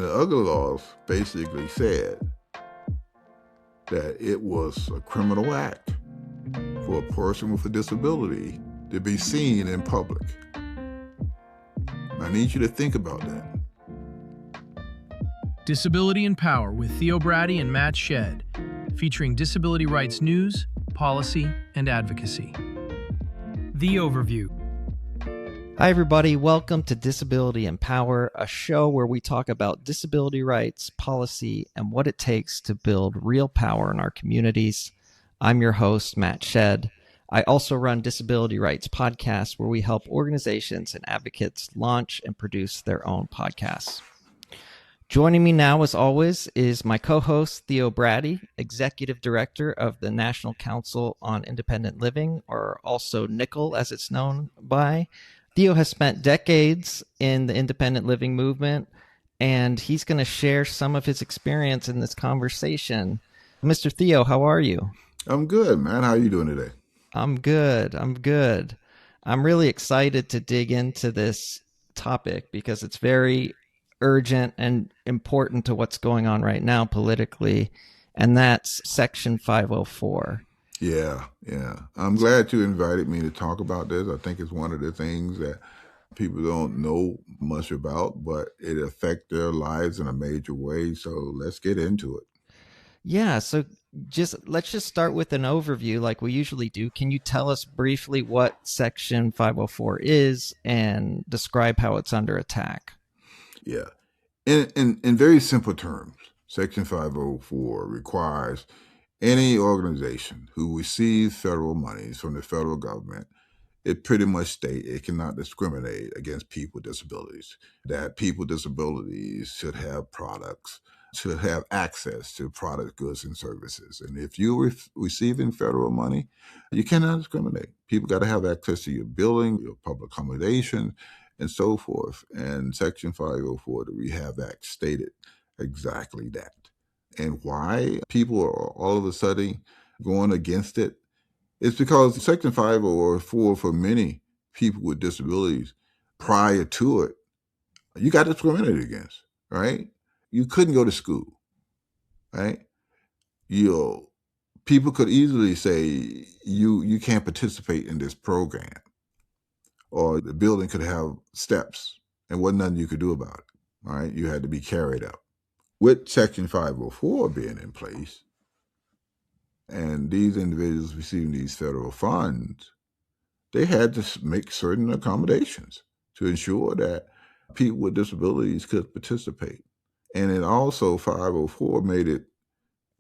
The other laws basically said that it was a criminal act for a person with a disability to be seen in public. I need you to think about that. Disability in Power with Theo Braddy and Matt Shed, featuring disability rights news, policy, and advocacy. The Overview. Hi, everybody. Welcome to Disability in Power, a show where we talk about disability rights, policy, and what it takes to build real power in our communities. I'm your host, Matt Shed. I also run Disability Rights Podcasts, where we help organizations and advocates launch and produce their own podcasts. Joining me now, as always, is my co-host, Theo Braddy, Executive Director of the National Council on Independent Living, or also NCIL, as it's known by. Theo has spent decades in the independent living movement, and he's going to share some of his experience in this conversation. Mr. Theo, how are you? I'm good, man. How are you doing today? I'm good. I'm really excited to dig into this topic because it's very urgent and important to what's going on right now politically, and that's Section 504. Yeah. I'm glad you invited me to talk about this. I think it's one of the things that people don't know much about, but it affects their lives in a major way. So let's get into it. Yeah, so let's just start with an overview like we usually do. Can you tell us briefly what Section 504 is and describe how it's under attack? Yeah. In very simple terms, Section 504 requires any organization who receives federal monies from the federal government, it pretty much states it cannot discriminate against people with disabilities, that people with disabilities should have products, should have access to products, goods, and services. And if you're receiving federal money, you cannot discriminate. People got to have access to your building, your public accommodation, and so forth. And Section 504, the Rehab Act, stated exactly that. And why people are all of a sudden going against it? It's because Section 504 for many people with disabilities prior to it, you got discriminated against, right? You couldn't go to school, right? People could easily say you can't participate in this program, or the building could have steps and wasn't nothing you could do about it, right? You had to be carried up. With Section 504 being in place, and these individuals receiving these federal funds, they had to make certain accommodations to ensure that people with disabilities could participate. And it also, 504 made it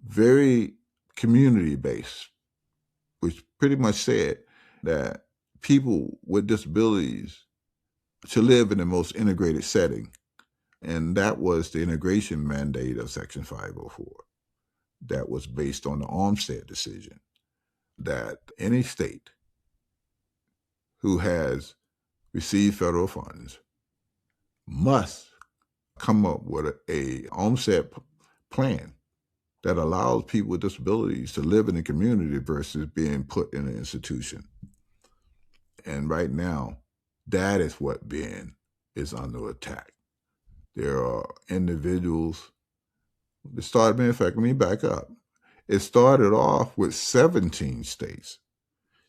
very community-based, which pretty much said that people with disabilities should live in the most integrated setting. And that was the integration mandate of Section 504. That was based on the Olmstead decision, that any state who has received federal funds must come up with a Olmstead plan that allows people with disabilities to live in the community versus being put in an institution. And right now, that is what is under attack. There are individuals. Let me back up. It started off with 17 states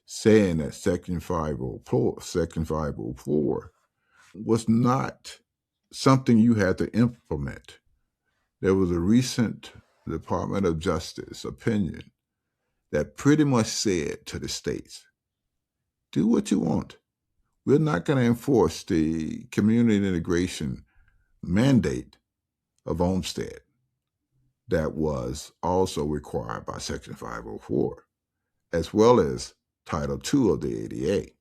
saying that Section 504 was not something you had to implement. There was a recent Department of Justice opinion that pretty much said to the states, do what you want. We're not going to enforce the community integration mandate of Olmstead that was also required by Section 504, as well as Title II of the ADA.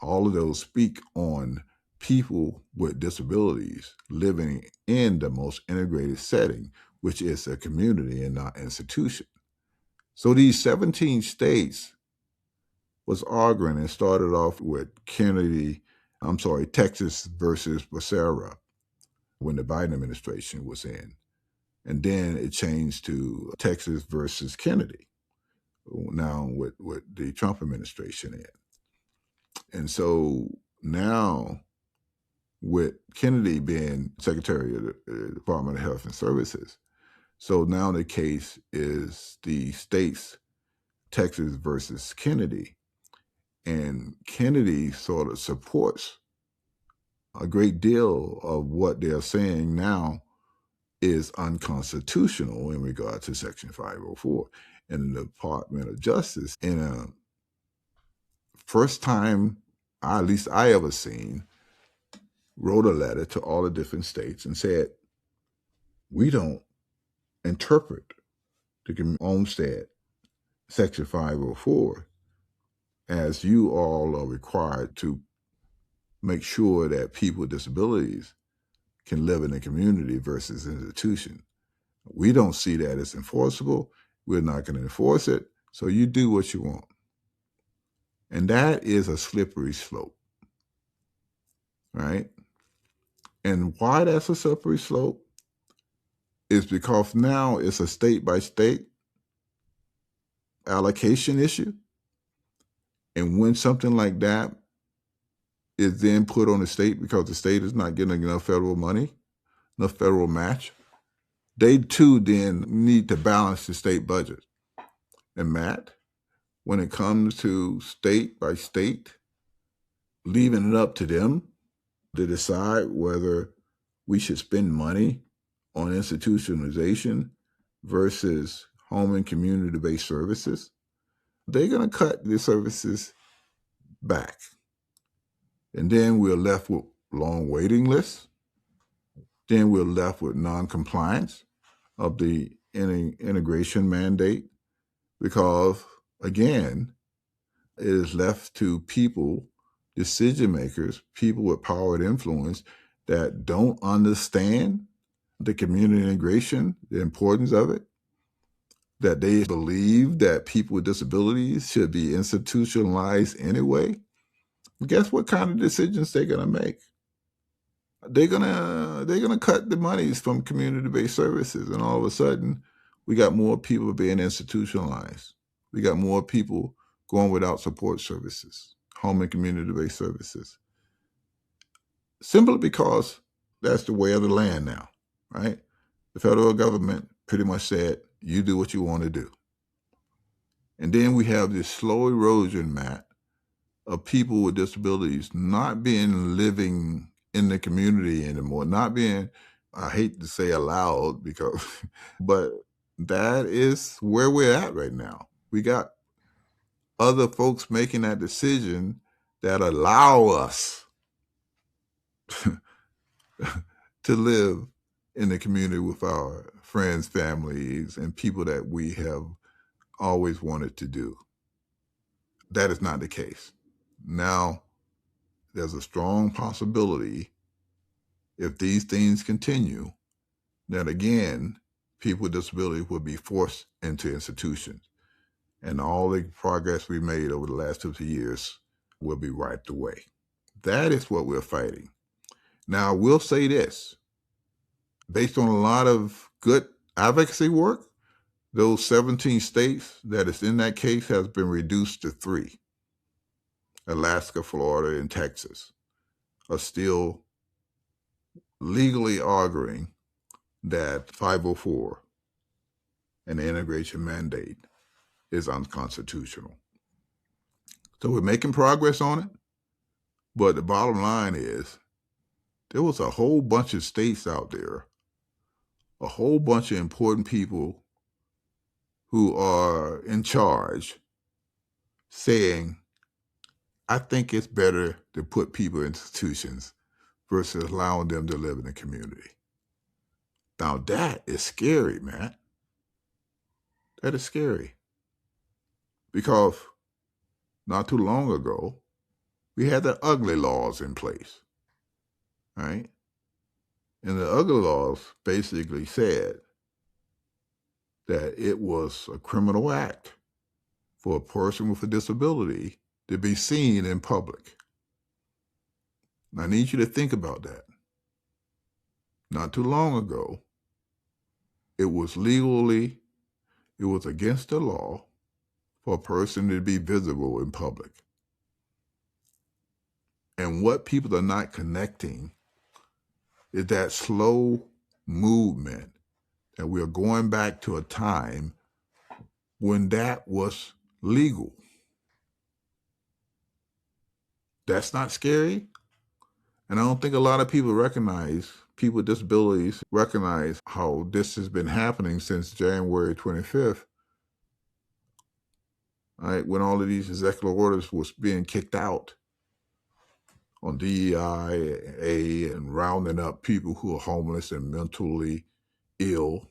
All of those speak on people with disabilities living in the most integrated setting, which is a community and not institution. So these 17 states was arguing and started off with Texas versus Becerra when the Biden administration was in. And then it changed to Texas versus Kennedy, now with the Trump administration in. And so now with Kennedy being Secretary of the Department of Health and Services. So now the case is the states, Texas versus Kennedy. And Kennedy sort of supports a great deal of what they're saying now is unconstitutional in regard to Section 504. And the Department of Justice, in a first time, at least I ever seen, wrote a letter to all the different states and said, we don't interpret the Olmstead Section 504 as you all are required to make sure that people with disabilities can live in a community versus institution. We don't see that as enforceable. We're not going to enforce it. So you do what you want. And that is a slippery slope, right? And why that's a slippery slope is because now it's a state-by-state allocation issue. And when something like that is then put on the state because the state is not getting enough federal money, enough federal match, they too then need to balance the state budget. And Matt, when it comes to state by state, leaving it up to them to decide whether we should spend money on institutionalization versus home and community-based services, they're going to cut the services back. And then we're left with long waiting lists. Then we're left with non-compliance of the integration mandate because, again, it is left to people, decision makers, people with power and influence that don't understand the community integration, the importance of it, that they believe that people with disabilities should be institutionalized anyway. Guess what kind of decisions they're going to make? They're gonna cut the monies from community-based services, and all of a sudden, we got more people being institutionalized. We got more people going without support services, home and community-based services, simply because that's the way of the land now, right? The federal government pretty much said, you do what you want to do. And then we have this slow erosion, Matt, of people with disabilities not being living in the community anymore, not being, I hate to say allowed because, but that is where we're at right now. We got other folks making that decision that allow us to live in the community with our friends, families, and people that we have always wanted to do. That is not the case. Now, there's a strong possibility, if these things continue, that again, people with disabilities will be forced into institutions. And all the progress we made over the last 50 years will be wiped away. That is what we're fighting. Now, we'll say this, based on a lot of good advocacy work, those 17 states that is in that case has been reduced to 3. Alaska, Florida, and Texas are still legally arguing that 504 and the integration mandate is unconstitutional. So we're making progress on it, but the bottom line is there was a whole bunch of states out there, a whole bunch of important people who are in charge saying, I think it's better to put people in institutions versus allowing them to live in the community. Now that is scary, man. That is scary. Because not too long ago, we had the ugly laws in place, right? And the ugly laws basically said that it was a criminal act for a person with a disability to be seen in public. I need you to think about that. Not too long ago, it was against the law for a person to be visible in public. And what people are not connecting is that slow movement that we are going back to a time when that was legal. That's not scary. And I don't think a lot of people with disabilities recognize how this has been happening since January 25th, right, when all of these executive orders was being kicked out on DEI and rounding up people who are homeless and mentally ill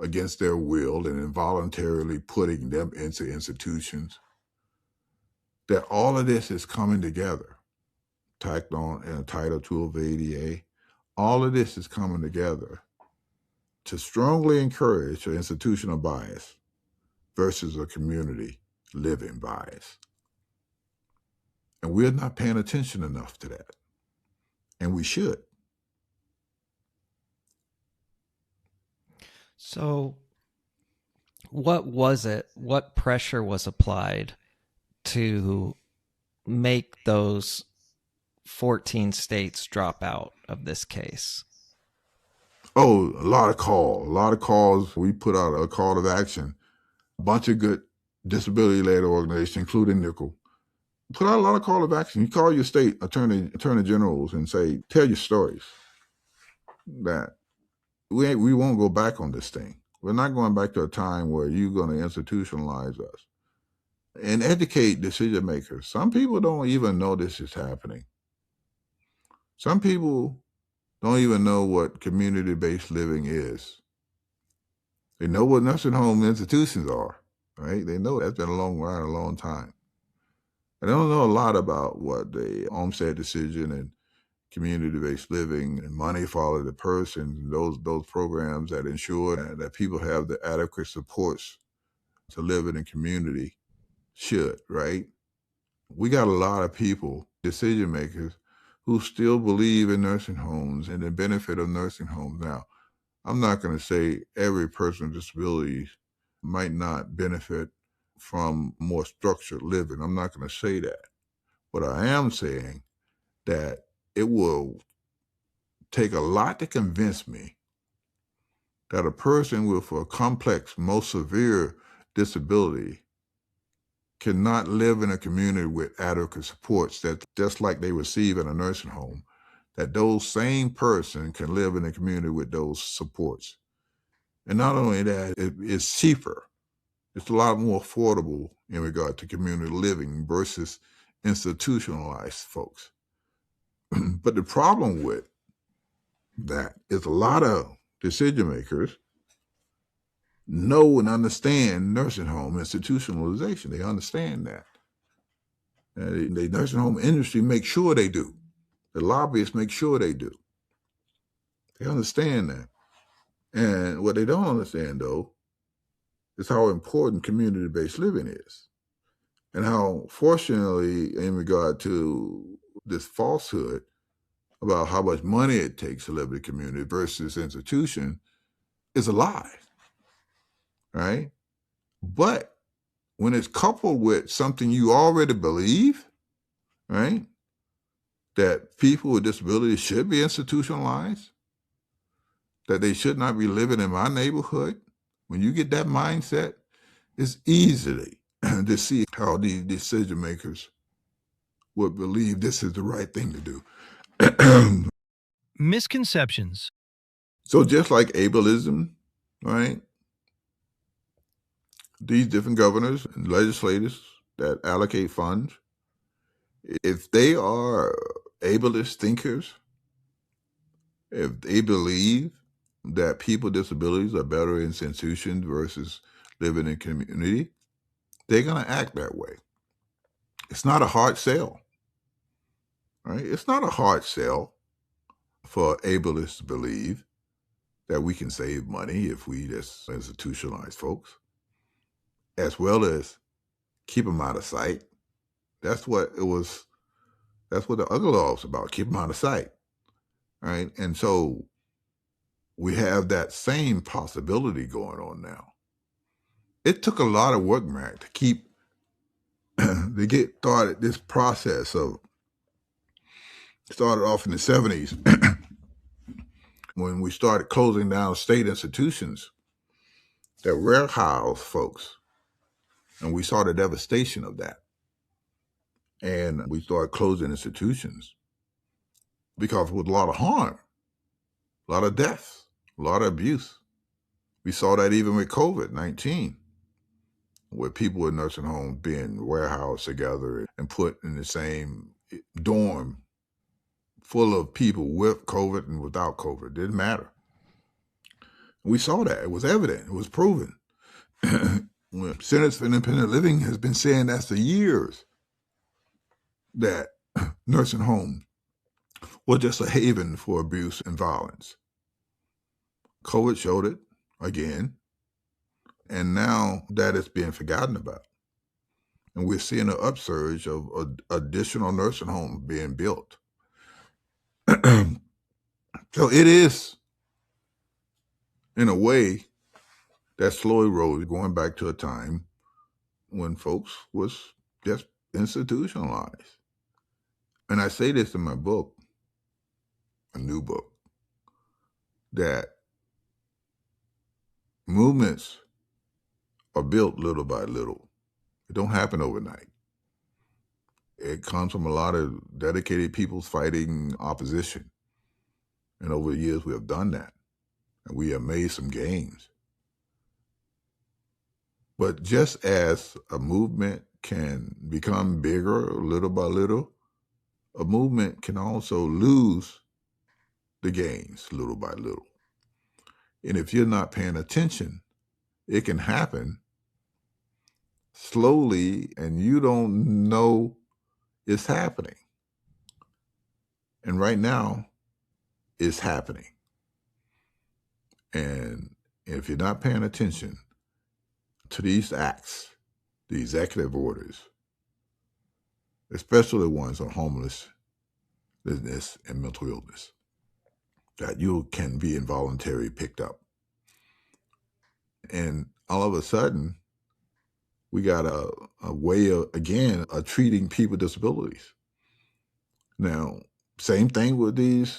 against their will and involuntarily putting them into institutions, that all of this is coming together, tacked on in Title II of ADA. All of this is coming together to strongly encourage an institutional bias versus a community living bias. And we're not paying attention enough to that. And we should. So what was it? What pressure was applied to make those 14 states drop out of this case? Oh, a lot of calls. We put out a call to action. A bunch of good disability-led organizations, including Nickel, put out a lot of call to action. You call your state attorney generals and say, tell your stories. That we won't go back on this thing. We're not going back to a time where you're going to institutionalize us. And educate decision makers. Some people don't even know this is happening. Some people don't even know what community-based living is. They know what nursing home institutions are, right? They know that's been a long time. And they don't know a lot about what the Olmstead decision and community-based living and money follow the person, those programs that ensure that people have the adequate supports to live in a community should, right? We got a lot of people, decision makers, who still believe in nursing homes and the benefit of nursing homes. Now, I'm not going to say every person with disabilities might not benefit from more structured living. I'm not going to say that. But I am saying that it will take a lot to convince me that a person with a complex, most severe disability cannot live in a community with adequate supports, that just like they receive in a nursing home, that those same person can live in a community with those supports. And not only that, it's cheaper. It's a lot more affordable in regard to community living versus institutionalized folks. But the problem with that is a lot of decision makers know and understand nursing home institutionalization. They understand that. And the nursing home industry makes sure they do. The lobbyists make sure they do. They understand that. And what they don't understand, though, is how important community-based living is. And how, fortunately, in regard to this falsehood about how much money it takes to live in a community versus institution, is a lie, right? But when it's coupled with something you already believe, right, that people with disabilities should be institutionalized, that they should not be living in my neighborhood, when you get that mindset, it's easily to see how these decision makers would believe this is the right thing to do. Misconceptions. So just like ableism, right? These different governors and legislators that allocate funds, if they are ableist thinkers, if they believe that people with disabilities are better in institutions versus living in community, they're going to act that way. It's not a hard sell, right? It's not a hard sell for ableists to believe that we can save money if we just institutionalize folks, as well as keep them out of sight. That's what the other law was about, keep them out of sight, right? And so we have that same possibility going on now. It took a lot of work, man, to get started this process of, started off in the 70s when we started closing down state institutions that warehouse folks, and we saw the devastation of that. And we started closing institutions because it was a lot of harm, a lot of deaths, a lot of abuse. We saw that even with COVID-19, where people in nursing homes being warehoused together and put in the same dorm full of people with COVID and without COVID. It didn't matter. We saw that. It was evident. It was proven. Centers for Independent Living has been saying that for years, that nursing home was just a haven for abuse and violence. COVID showed it again, and now that is being forgotten about. And we're seeing an upsurge of additional nursing homes being built. So it is, in a way, that slow erosion, going back to a time when folks was just institutionalized. And I say this in my book, a new book, that movements are built little by little. It don't happen overnight. It comes from a lot of dedicated people fighting opposition. And over the years, we have done that. And we have made some gains. But just as a movement can become bigger little by little, a movement can also lose the gains little by little. And if you're not paying attention, it can happen slowly and you don't know it's happening. And right now, it's happening. And if you're not paying attention to these acts, the executive orders, especially the ones on homelessness and mental illness, that you can be involuntarily picked up. And all of a sudden, we got a way of, again, of treating people with disabilities. Now, same thing with these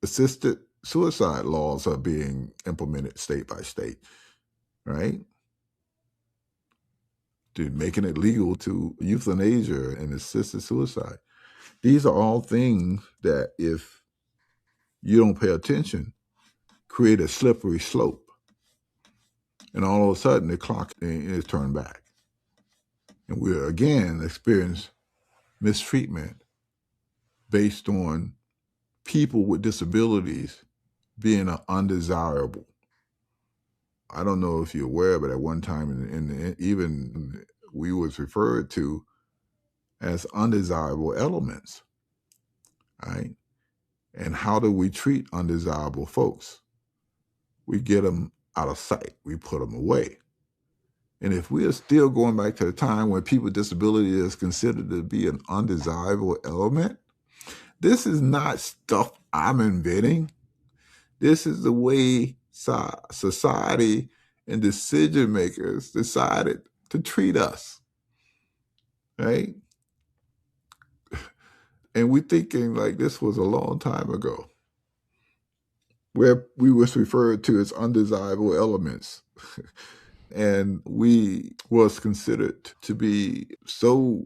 assisted suicide laws are being implemented state by state, right? To making it legal to euthanasia and assisted suicide. These are all things that, if you don't pay attention, create a slippery slope. And all of a sudden, the clock is turned back. And we're, again, experience mistreatment based on people with disabilities being undesirable. I don't know if you're aware, but at one time, even we was referred to as undesirable elements, right? And how do we treat undesirable folks? We get them out of sight. We put them away. And if we are still going back to the time when people with disability is considered to be an undesirable element, this is not stuff I'm inventing. This is the way society and decision makers decided to treat us, right? And we're thinking like this was a long time ago, where we was referred to as undesirable elements. And we was considered to be so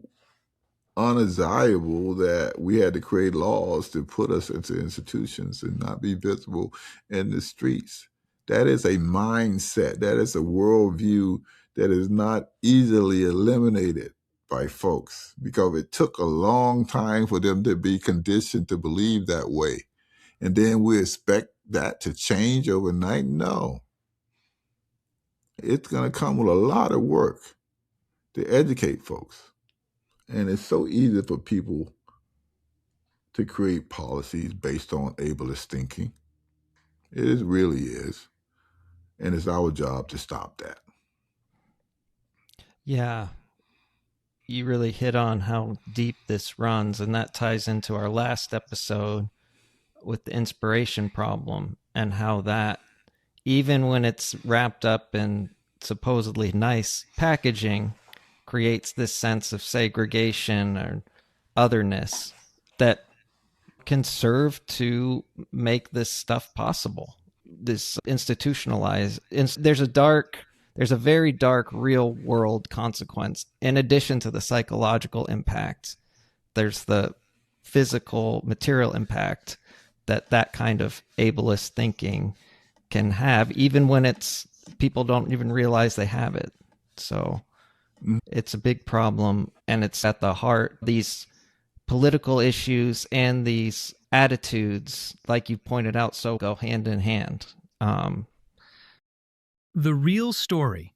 undesirable that we had to create laws to put us into institutions and not be visible in the streets. That is a mindset. That is a worldview that is not easily eliminated by folks, because it took a long time for them to be conditioned to believe that way. And then we expect that to change overnight? No. It's going to come with a lot of work to educate folks. And it's so easy for people to create policies based on ableist thinking. It really is. And it's our job to stop that. Yeah. You really hit on how deep this runs, and that ties into our last episode with the inspiration problem, and how that, even when it's wrapped up in supposedly nice packaging, creates this sense of segregation or otherness that can serve to make this stuff possible. This institutionalized, there's a very dark real world consequence. In addition to the psychological impact, there's the physical material impact that kind of ableist thinking can have, even when it's people don't even realize they have it. So it's a big problem, and it's at the heart. These political issues and these attitudes, like you pointed out, so go hand in hand. The real story.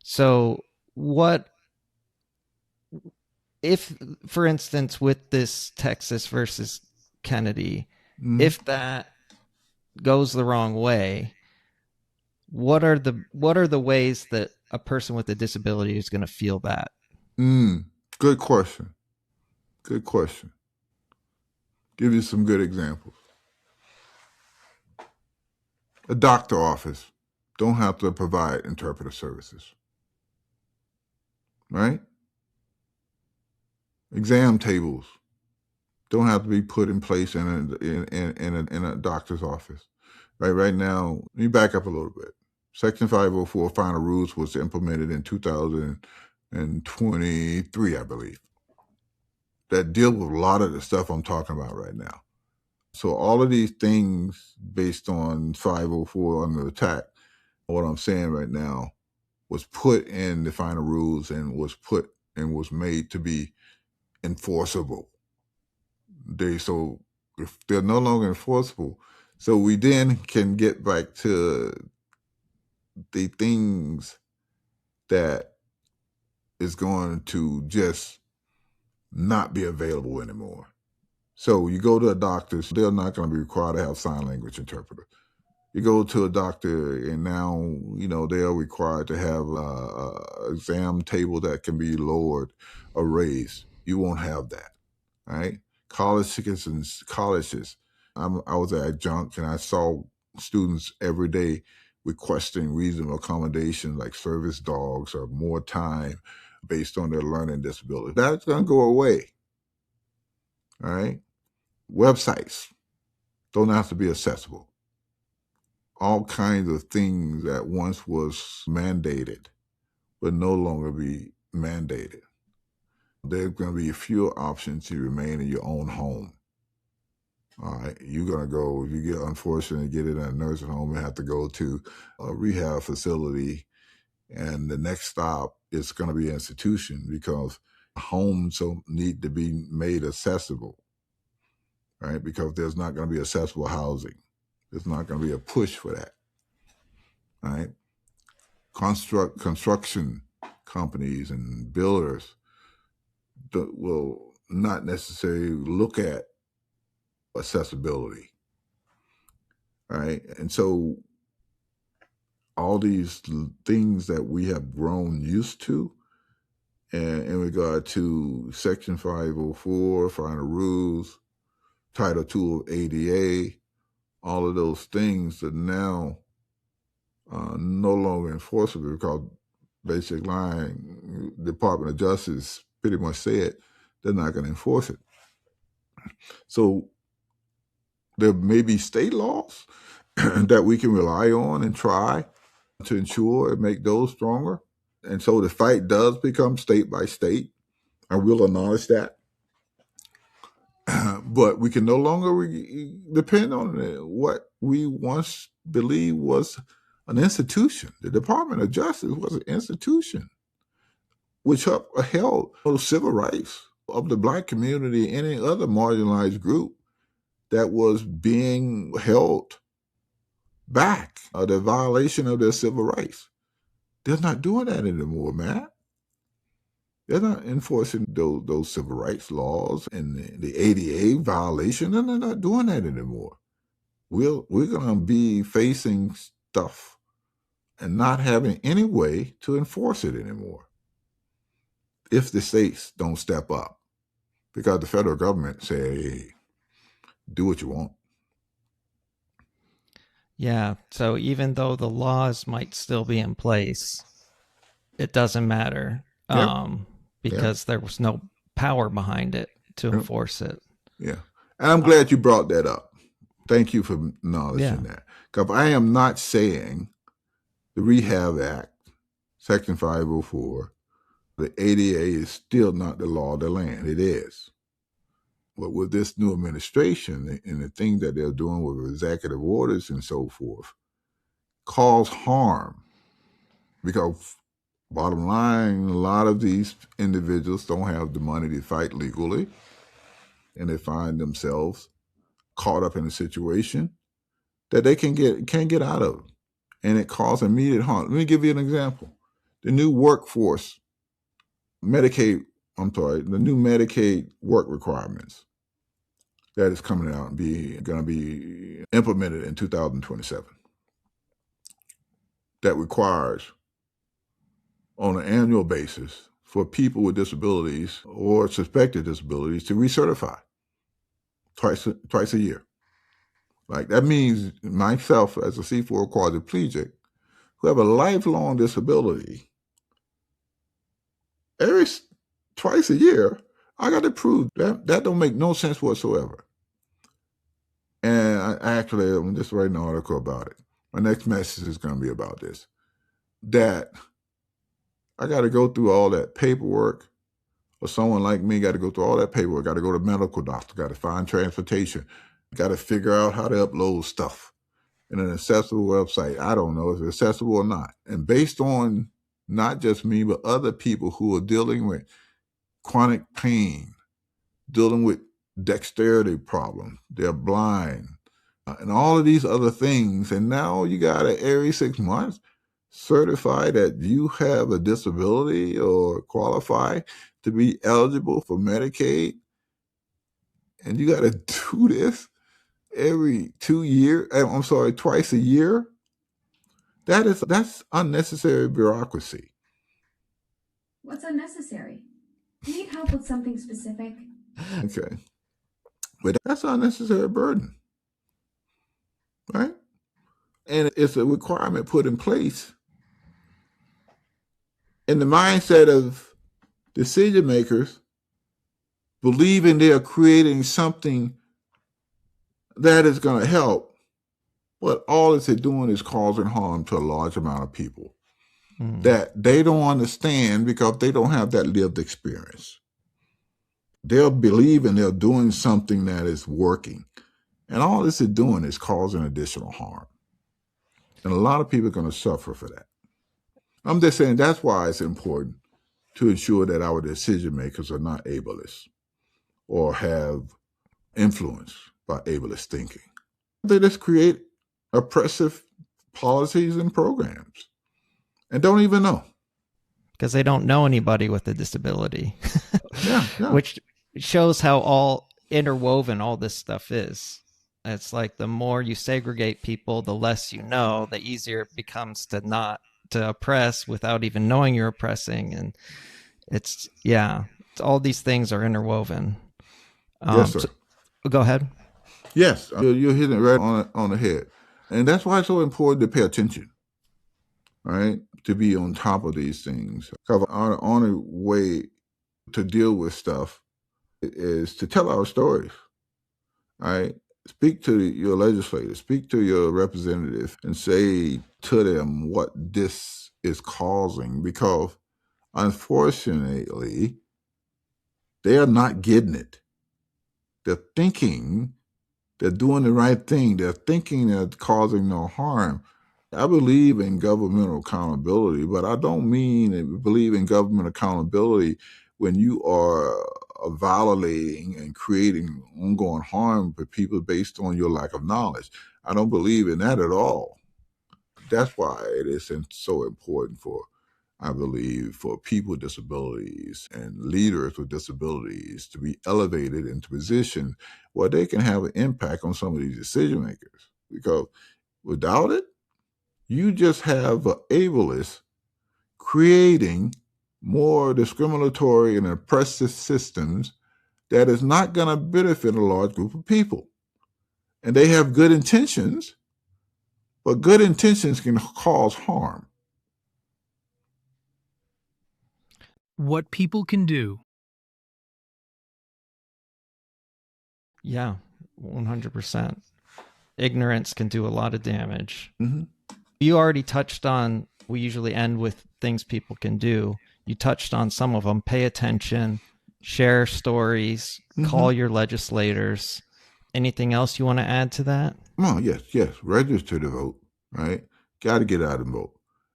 So what if, for instance, with this Texas versus Kennedy, if that goes the wrong way, what are the ways that a person with a disability is going to feel that? Good question. Good question. Give you some good examples. A doctor office don't have to provide interpreter services, right? Exam tables don't have to be put in place in a doctor's office, right? Right now, let me back up a little bit. Section 504 final rules was implemented in 2023, I believe, that deal with a lot of the stuff I'm talking about right now. So all of these things based on 504 under attack, what I'm saying right now, was put in the final rules and was made to be enforceable. So if they're no longer enforceable, so we then can get back to the things that is going to just not be available anymore. So you go to a doctor, they're not going to be required to have sign language interpreter. You go to a doctor and now, they are required to have an exam table that can be lowered or raised. You won't have that, right? Colleges. I was an adjunct and I saw students every day requesting reasonable accommodations like service dogs or more time based on their learning disability. That's going to go away, all right? Websites don't have to be accessible. All kinds of things that once was mandated will no longer be mandated. There's going to be fewer options to remain in your own home. All right, you're going to go, if you get unfortunate, get in a nursing home and have to go to a rehab facility, and the next stop is going to be an institution because homes need to be made accessible, right? Because there's not going to be accessible housing. There's not going to be a push for that, right? Construction companies and builders will not necessarily look at accessibility, right? And so all these things that we have grown used to in regard to Section 504, final rules, Title II of ADA, all of those things are now no longer enforceable because basic line, Department of Justice pretty much said they're not going to enforce it. So there may be state laws that we can rely on and try to ensure and make those stronger. And so the fight does become state by state, and we'll acknowledge that. But we can no longer depend on what we once believed was an institution. The Department of Justice was an institution which upheld the civil rights of the Black community and any other marginalized group that was being held back, the violation of their civil rights. They're not doing that anymore, man. They're not enforcing those civil rights laws and the ADA violation, and they're not doing that anymore. We're going to be facing stuff and not having any way to enforce it anymore if the states don't step up, because the federal government say, hey, do what you want. Yeah, so even though the laws might still be in place, it doesn't matter because there was no power behind it to enforce it. Yeah. And I'm glad you brought that up. Thank you for acknowledging Yeah. that. Because I am not saying the Rehab Act, Section 504, the ADA is still not the law of the land. It is. But with this new administration and the things that they're doing with executive orders and so forth, cause harm. Because bottom line, a lot of these individuals don't have the money to fight legally, and they find themselves caught up in a situation that they can't get out of, and it causes immediate harm. Let me give you an example: the new workforce Medicaid. The new Medicaid work requirements that is coming out and going to be implemented in 2027. That requires, on an annual basis, for people with disabilities or suspected disabilities to recertify twice a year. Like that means myself as a C4 quadriplegic who have a lifelong disability, twice a year, I got to prove that don't make no sense whatsoever. And I'm just writing an article about it. My next message is going to be about this. That I got to go through all that paperwork, or someone like me got to go through all that paperwork, got to go to medical doctor, got to find transportation, got to figure out how to upload stuff in an accessible website. I don't know if it's accessible or not. And based on not just me, but other people who are dealing with chronic pain, dealing with dexterity problems, they're blind, and all of these other things. And now you got to every 6 months certify that you have a disability or qualify to be eligible for Medicaid. And you got to do this every 2 years. Twice a year. That's unnecessary bureaucracy. What's unnecessary? Do you need help with something specific? Okay. But that's an unnecessary burden, right? And it's a requirement put in place in the mindset of decision makers believing they are creating something that is going to help, but all it's doing is causing harm to a large amount of people that they don't understand because they don't have that lived experience. They'll believe and they're doing something that is working, and all this is doing is causing additional harm. And a lot of people are going to suffer for that. I'm just saying that's why it's important to ensure that our decision makers are not ableist or have influence by ableist thinking. They just create oppressive policies and programs and don't even know. Because they don't know anybody with a disability. Yeah. Which shows how all interwoven all this stuff is. It's like the more you segregate people, the less you know, the easier it becomes to oppress without even knowing you're oppressing. And it's all these things are interwoven. Yes, sir. Go ahead. Yes, you're hitting it right on the head. And that's why it's so important to pay attention, right? To be on top of these things. Because our only way to deal with stuff is to tell our stories, right? Speak to your legislators, speak to your representatives, and say to them what this is causing, because unfortunately, they are not getting it. They're thinking they're doing the right thing. They're thinking they're causing no harm. I believe in governmental accountability, but I don't believe in government accountability when you are violating and creating ongoing harm for people based on your lack of knowledge. I don't believe in that at all. That's why it is so important I believe, for people with disabilities and leaders with disabilities to be elevated into positions where they can have an impact on some of these decision makers. Because without it, you just have ableists creating more discriminatory and oppressive systems that is not going to benefit a large group of people. And they have good intentions, but good intentions can cause harm. What people can do. Yeah. 100%. Ignorance can do a lot of damage. Mm-hmm. You already touched on, we usually end with things people can do. You touched on some of them. Pay attention, share stories, call your legislators. Anything else you want to add to that? Oh, yes. Register to vote, right? Got to get out and vote.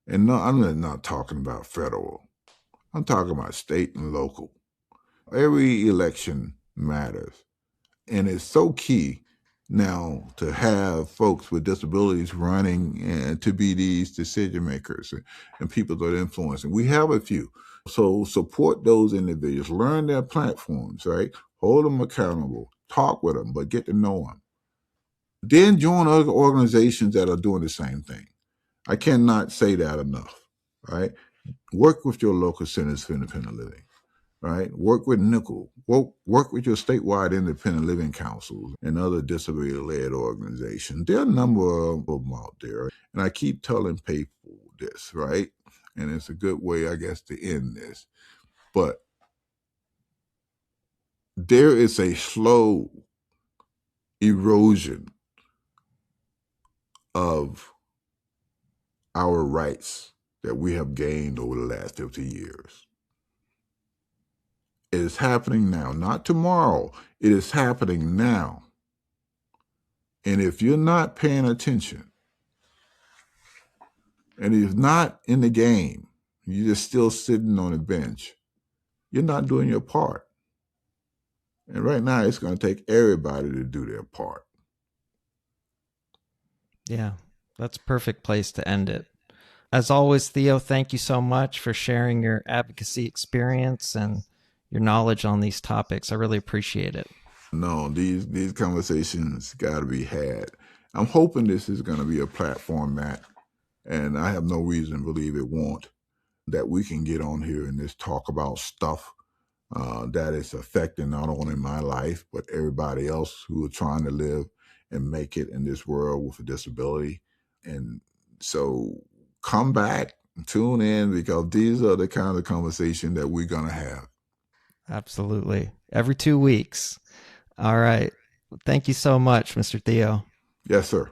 And no, I'm not talking about federal. I'm talking about state and local. Every election matters. And it's so key now to have folks with disabilities running and to be these decision makers and people that are influencing. We have a few. So support those individuals, learn their platforms, right? Hold them accountable, talk with them, but get to know them. Then join other organizations that are doing the same thing. I cannot say that enough, right? Work with your local centers for independent living, right? Work with NICL. Work with your statewide independent living councils and other disability-led organizations. There are a number of them out there. And I keep telling people this, right? And it's a good way, I guess, to end this. But there is a slow erosion of our rights that we have gained over the last 50 years. It is happening now, not tomorrow. It is happening now. And if you're not paying attention, and if not in the game, you're just still sitting on a bench, you're not doing your part. And right now, it's going to take everybody to do their part. Yeah, that's a perfect place to end it. As always, Theo, thank you so much for sharing your advocacy experience and your knowledge on these topics. I really appreciate it. No, these conversations got to be had. I'm hoping this is going to be a platform, Matt, and I have no reason to believe it won't, that we can get on here and just talk about stuff that is affecting not only my life, but everybody else who are trying to live and make it in this world with a disability. And so come back, tune in, because these are the kind of conversation that we're going to have. Absolutely. Every 2 weeks. All right. Thank you so much, Mr. Theo. Yes, sir.